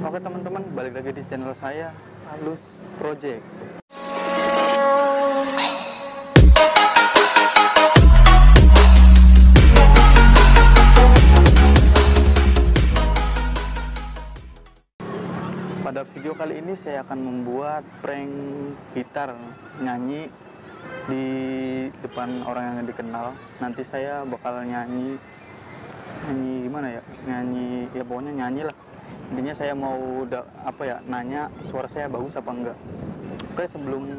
Oke teman-teman, balik lagi di channel saya, Halus Project. Pada video kali ini saya akan membuat prank gitar nyanyi di depan orang yang dikenal. Nanti saya bakal nyanyi gimana ya? Nyanyi ya pokoknya nyanyi lah. Intinya saya mau nanya suara saya bagus apa enggak. Oke, sebelum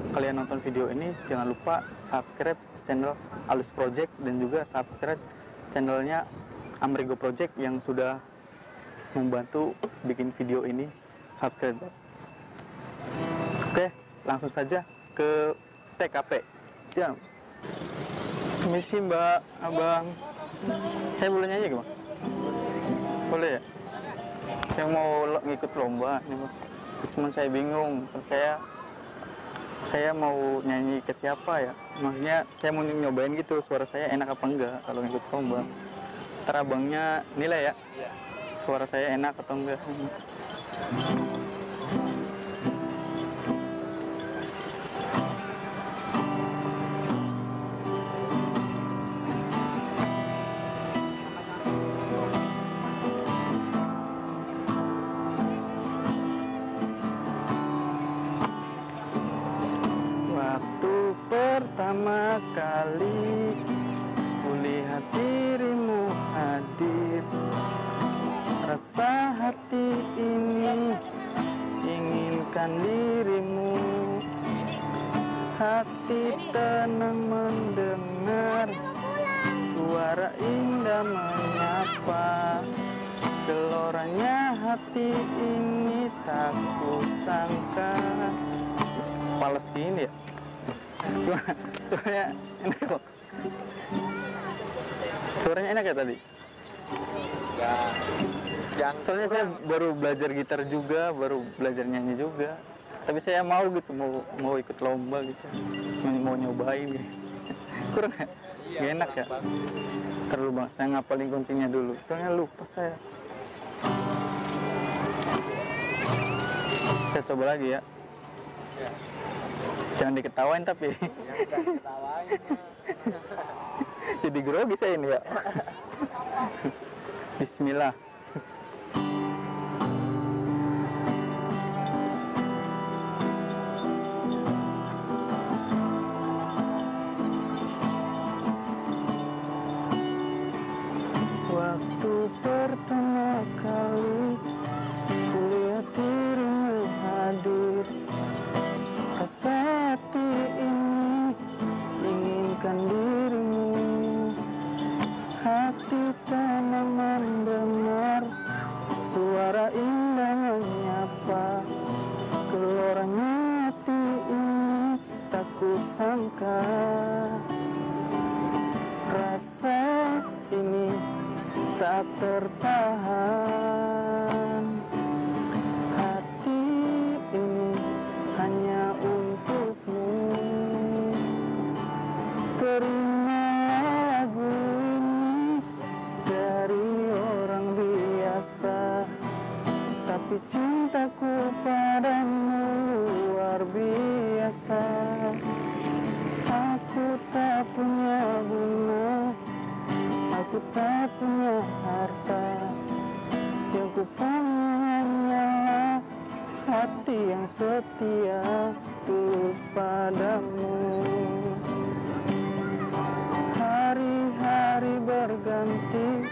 kalian nonton video ini jangan lupa subscribe channel Halus Project dan juga subscribe channelnya Amrigo Project yang sudah membantu bikin video ini. Subscribe guys. Oke, langsung saja ke TKP. Jam. Permisi Mbak, Abang. Saya boleh nyanyi gak Bang? Boleh ya? Saya mau ngikut lomba nih Bang. Cuman saya bingung, saya mau nyanyi ke siapa ya? Maksudnya saya mau nyobain gitu suara saya enak apa enggak kalau ngikut lomba. Ntar abangnya nilai ya? Suara saya enak atau enggak? Waktu pertama kali kulihat dirimu hadir, rasa hati ini inginkan dirimu. Hati tenang mendengar suara indah menyapa. Geloranya hati ini tak kusangka. Pales gini ya? Suaranya enak kok. Suaranya enak ya tadi? Soalnya saya baru belajar gitar juga, baru belajar nyanyi juga. Tapi saya mau gitu, mau ikut lomba gitu, mau nyobain gitu. Kurang ya? Gak enak ya? Terlalu Bang, saya ngapalin kuncinya dulu. Soalnya lupa saya. Saya coba lagi ya. Jangan diketawain tapi. Jadi grogi saya ini ya. Bismillah. Waktu pertama kali kulihat dirimu hadir, rasa hati ini inginkan dirimu. Hati tenang mendengar suara indah menyapa. Geloranya hati ini tak kusangka. Rasa ini tak tertahan. Hati ini hanya untukmu. Terimalah lagu ini dari orang biasa, tapi cintaku padamu luar biasa. Aku tak punya bunga, aku tak punya harta, yang ku punya hanyalah hati yang setia, tulus padamu. Hari-hari berganti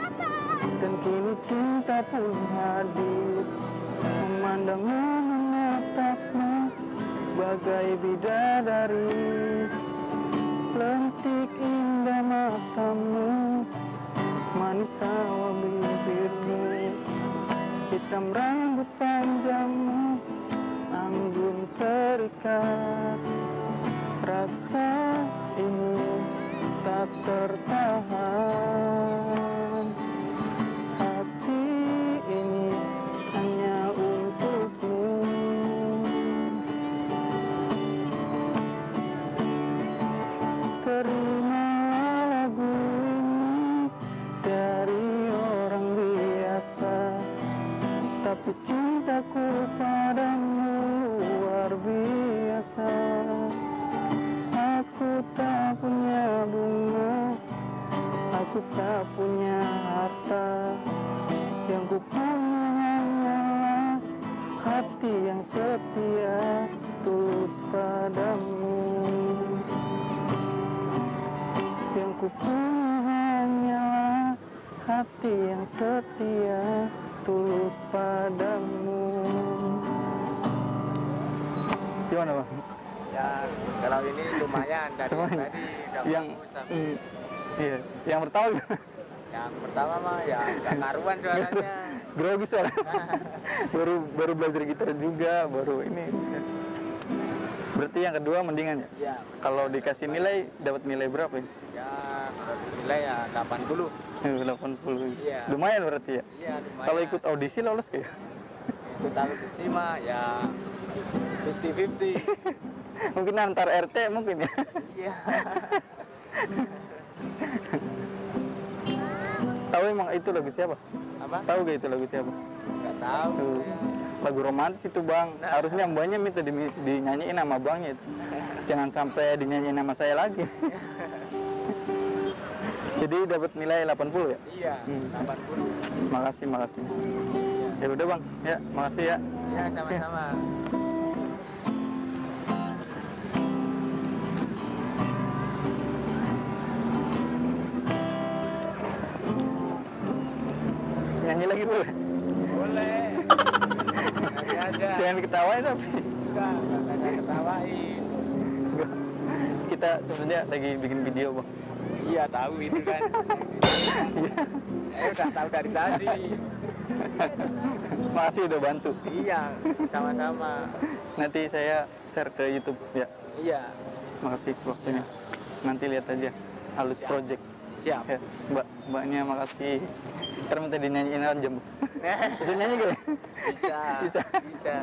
dan kini cinta pun hadir. Memandangmu, menatapmu bagai bidadari. Lentik indah matamu, manis tawa bibirmu. Hitam rambut panjangmu, anggun terikat. Rasa ini tak tertahan. Hati ini hanya untukmu. Terimalah lagu ini dari orang biasa, tapi Cintaku padamu luar biasa. Aku tak punya bunga, aku tak punya harta. Yang ku punya hanyalah hati yang setia, tulus padamu. Yang ku punya hanyalah hati yang setia, tulus padamu. Gimana Bang? Ya kalau ini lumayan dari Lumayan. tadi udah Yang bagus tapi iya, yang pertama yang pertama mah ya nggak karuan suaranya. grogi suara. baru belajar gitar juga, baru ini. Berarti yang kedua mendingan ya? Iya. Kalau dikasih nilai, dapat nilai berapa ya? Ya menurut nilai ya 80. 80. Iya. Lumayan berarti ya? Iya lumayan. Kalau ikut audisi lolos kayak? ikut audisi mah ya 50-50. Mungkin antar RT mungkin ya? Iya. Tahu emang itu lagu siapa? Apa? Tahu gak itu lagu siapa? Nggak tahu. Tuh. saya. Lagu romantis itu Bang. Nah. Harusnya mbaknya minta dinyanyiin sama Bangnya itu. Jangan sampai dinyanyiin sama saya lagi. Jadi dapat nilai 80 ya? Iya 80. Makasih. Iya. Ya udah Bang, ya makasih ya. Iya sama-sama. Nyanyi lagi boleh? Boleh. Nanti aja. Jangan ketawain tapi. Enggak ketawain. Kita sebenarnya lagi bikin video Bang. Iya tahu itu kan. Udah tahu dari tadi. Makasih udah bantu. Iya sama-sama. Nanti saya share ke YouTube ya. Iya Makasih waktunya. Nanti lihat aja Halus Project. siap. Ya, mbaknya makasih. Ntar minta dinyanyiin aja, Bu. Bisa nyanyi gak ya? Bisa. Bisa.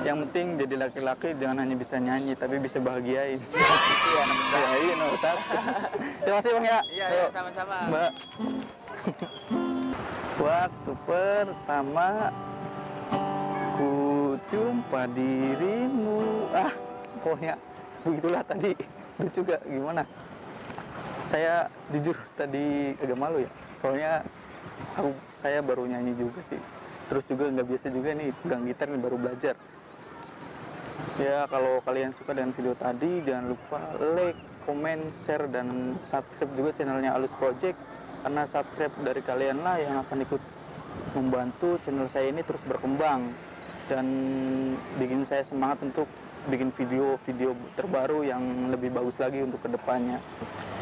Yang penting jadi laki-laki jangan hanya bisa nyanyi, tapi bisa bahagiain. Iya Ya, iya nomor satu. Terima kasih Bang ya. Iya Ayo, sama-sama. Mbak. Waktu pertama ku jumpa dirimu. Pokoknya begitulah tadi. Lucu gak? Gimana? Saya jujur tadi agak malu ya. Soalnya saya baru nyanyi juga sih. Terus juga nggak biasa juga nih pegang gitar nih, baru belajar. Ya kalau kalian suka dengan video tadi, jangan lupa like, komen, share, dan subscribe juga channelnya Halus Project. Karena subscribe dari kalian lah yang akan ikut membantu channel saya ini terus berkembang. Dan bikin saya semangat untuk bikin video-video terbaru yang lebih bagus lagi untuk kedepannya.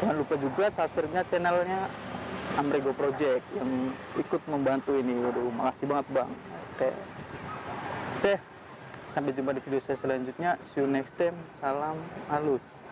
Jangan lupa juga subscribe-nya channelnya Amrego Project yang ikut membantu ini. Waduh, makasih banget Bang. Oke. Sampai jumpa di video saya selanjutnya. See you next time. Salam halus.